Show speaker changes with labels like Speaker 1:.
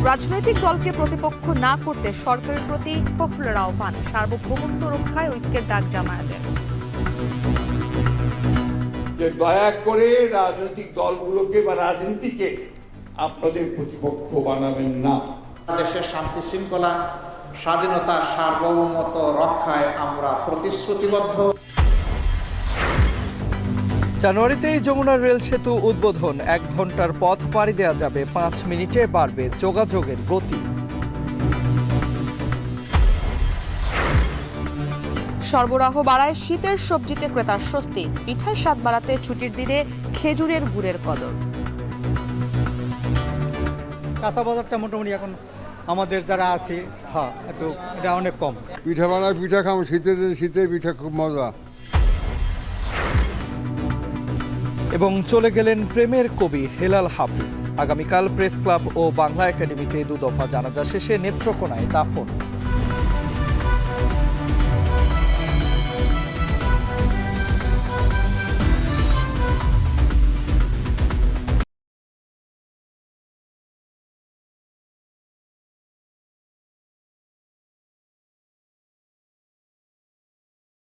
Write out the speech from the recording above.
Speaker 1: রাজনৈতিক দলকে প্রতিপক্ষ না করতে সরকারের প্রতি ফখরুলের আহ্বান, সার্বভৌমত্ব রক্ষায় ঐক্যের ডাক জামায়াতের।
Speaker 2: যে দয়া করে রাজনৈতিক দলগুলোকে বা রাজনীতিকে আপনাদের প্রতিপক্ষ বানাবেন না।
Speaker 3: দেশের শান্তি শৃঙ্খলা, স্বাধীনতা, সার্বভৌমত্ব রক্ষায় আমরা প্রতিশ্রুতিবদ্ধ।
Speaker 4: জানুয়ারিতেই যমুনা রেল সেতু উদ্বোধন, 1 ঘন্টার পথ পাড়ি দেওয়া যাবে, 5 মিনিটে বাড়বে যোগাযোগের গতি।
Speaker 1: সরবরাহ বাড়ায় শীতের সবজিতে ক্রেতার স্বস্তি, পিঠার স্বাদ বাড়াতে ছুটির দিনে খেজুরের গুড়ের কদর।
Speaker 5: কাঁচা বাজারটা মোটামুটি এখন আমাদের যারা আছে একটু এটা অনেক কম।
Speaker 6: পিঠা বানায়, পিঠা খাবো, শীতে পিঠা খুব মজা।
Speaker 4: এবং চলে গেলেন প্রেমের কবি হেলাল হাফিজ। আগামীকাল প্রেস ক্লাব ও বাংলা একাডেমিতে 2 দফা জানাজা শেষে নেত্রকোনায় দাফন।